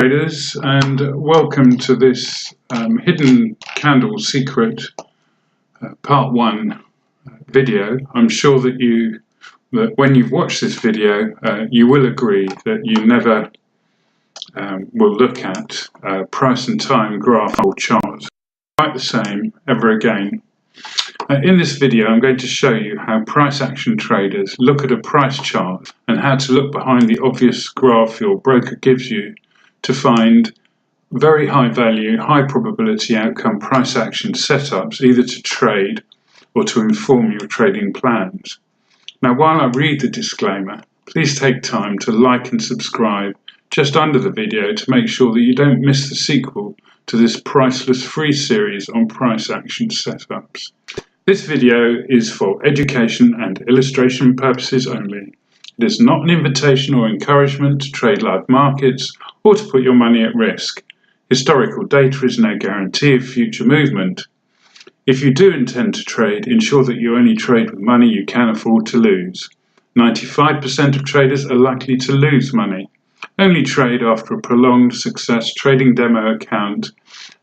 Traders, and welcome to this hidden candle secret part 1 video. I'm sure that when you've watched this video you will agree that you never will look at price and time graph or chart quite the same ever again. In this video I'm going to show you how price action traders look at a price chart and how to look behind the obvious graph your broker gives you to find very high value, high probability outcome price action setups, either to trade or to inform your trading plans. Now, while I read the disclaimer, please take time to like and subscribe just under the video to make sure that you don't miss the sequel to this priceless free series on price action setups. This video is for education and illustration purposes only. It is not an invitation or encouragement to trade live markets or to put your money at risk. Historical data is no guarantee of future movement. If you do intend to trade, ensure that you only trade with money you can afford to lose. 95% of traders are likely to lose money. Only trade after a prolonged success trading demo account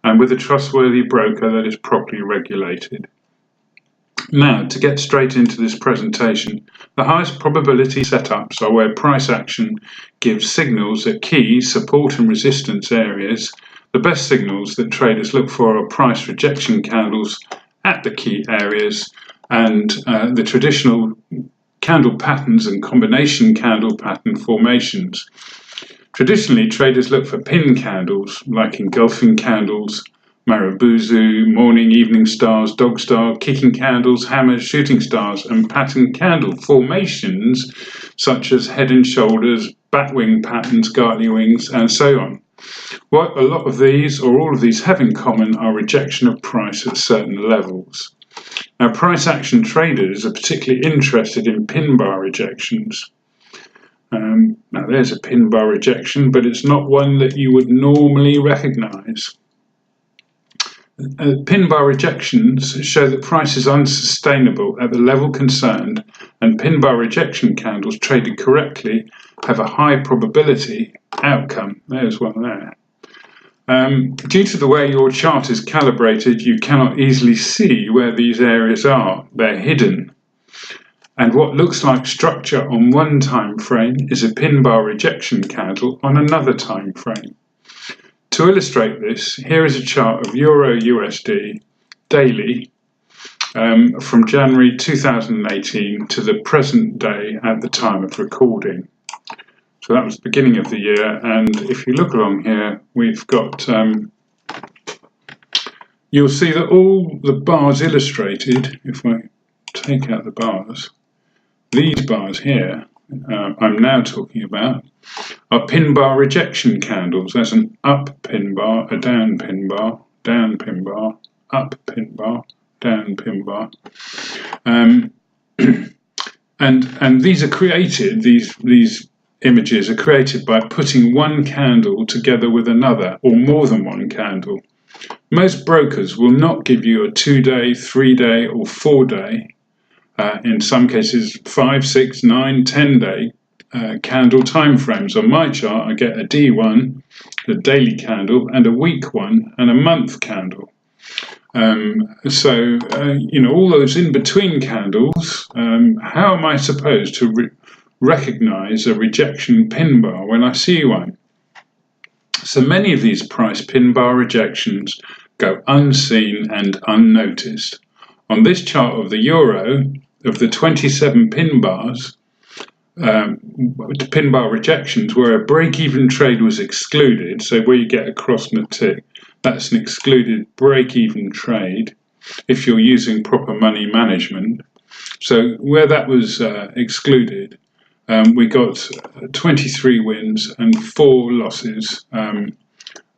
and with a trustworthy broker that is properly regulated. Now, to get straight into this presentation, the highest probability setups are where price action gives signals at key support and resistance areas. The best signals that traders look for are price rejection candles at the key areas and the traditional candle patterns and combination candle pattern formations. Traditionally, traders look for pin candles like engulfing candles, Marubuzu, morning, evening stars, dog star, kicking candles, hammers, shooting stars, and pattern candle formations such as head and shoulders, bat wing patterns, gartly wings, and so on. What a lot of these, or all of these, have in common are rejection of price at certain levels. Now, price action traders are particularly interested in pin bar rejections. Now, there's a pin bar rejection, but it's not one that you would normally recognize. Pin bar rejections show that price is unsustainable at the level concerned, and pin bar rejection candles traded correctly have a high probability outcome. There's one there. Due to the way your chart is calibrated, you cannot easily see where these areas are. They're hidden. And what looks like structure on one time frame is a pin bar rejection candle on another time frame. To illustrate this, here is a chart of Euro USD daily from January 2018 to the present day at the time of recording. So that was the beginning of the year, and if you look along here, we've got, you'll see that all the bars illustrated, if I take out the bars, these bars here, I'm now talking about, are pin bar rejection candles. There's an up pin bar, a down pin bar, down pin bar, up pin bar, down pin bar. And these are created, these images are created by putting one candle together with another, or more than one candle. Most brokers will not give you a 2-day, 3-day, or 4-day, in some cases 5, 6, 9, 10-day candle time frames. On my chart I get a D1, a daily candle, and a week one, and a month candle. All those in-between candles, how am I supposed to recognize a rejection pin bar when I see one? So many of these price pin bar rejections go unseen and unnoticed. On this chart of the euro, of the 27 pin bars, pin bar rejections where a break-even trade was excluded, so where you get a cross and a tick, that's an excluded break-even trade if you're using proper money management. So where that was excluded, we got 23 wins and 4 losses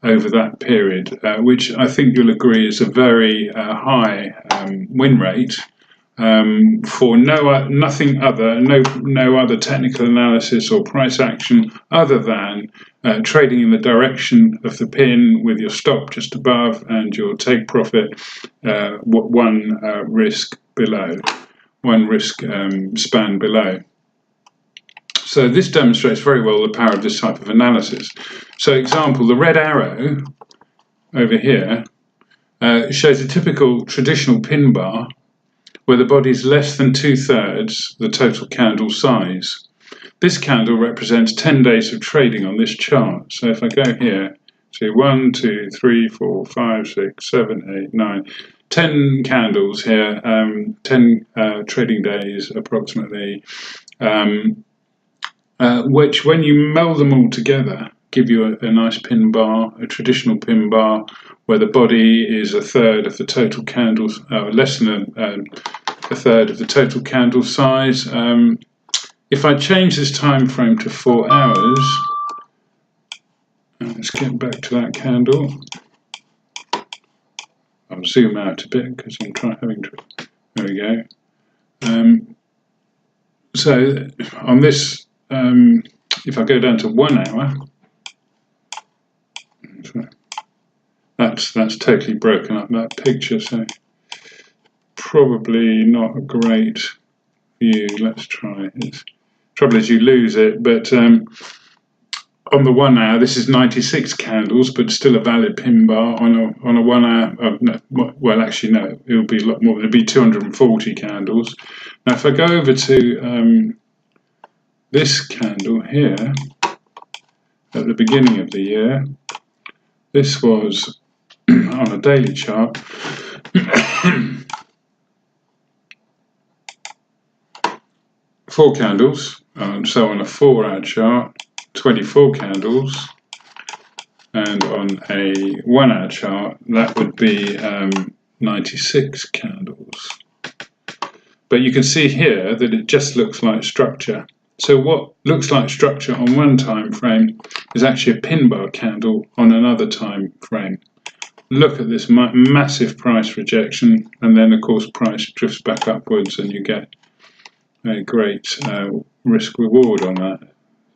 over that period, which I think you'll agree is a very high win rate. For no other technical analysis or price action other than trading in the direction of the pin with your stop just above and your take profit one risk below, one risk span below. So this demonstrates very well the power of this type of analysis. So example, the red arrow over here shows a typical traditional pin bar where the body is less than 2/3 the total candle size. This candle represents 10 days of trading on this chart. So if I go here to 1, 2, 3, 4, 5, 6, 7, 8, 9, 10 candles here, 10 trading days approximately, which when you meld them all together give you a nice pin bar, a traditional pin bar where the body is 1/3 of the total candles, less than a third of the total candle size. If I change this time frame to 4 hours, let's get back to that candle. I'll zoom out a bit because I'm having to. There we go. So on this, if I go down to 1 hour, that's totally broken up, that picture. So probably not a great view. Let's try it. Trouble is you lose it, but on the 1 hour, this is 96 candles, but still a valid pin bar. On a 1 hour, well, actually no, it will be a lot more. It'll be 240 candles. Now, if I go over to this candle here at the beginning of the year, this was on a daily chart. 4 candles, so on a 4-hour chart, 24 candles, and on a 1-hour chart, that would be 96 candles. But you can see here that it just looks like structure. So what looks like structure on one time frame is actually a pin bar candle on another time frame. Look at this massive price rejection, and then of course price drifts back upwards and you get a great risk reward on that.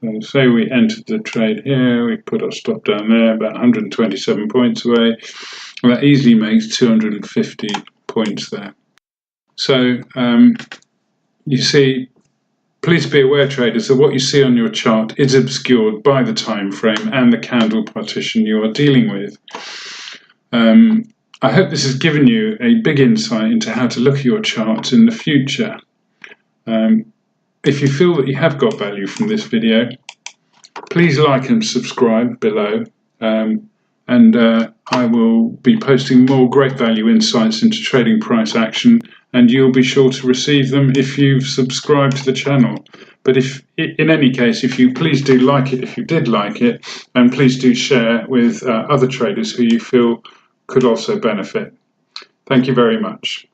So say we entered the trade here, we put our stop down there, about 127 points away, and that easily makes 250 points there. So you see, please be aware, traders, that what you see on your chart is obscured by the time frame and the candle partition you are dealing with. I hope this has given you a big insight into how to look at your charts in the future. If you feel that you have got value from this video, please like and subscribe below, and I will be posting more great value insights into trading price action, and you'll be sure to receive them if you've subscribed to the channel. But in any case, please do like it if you did like it, and please do share with other traders who you feel could also benefit. Thank you very much.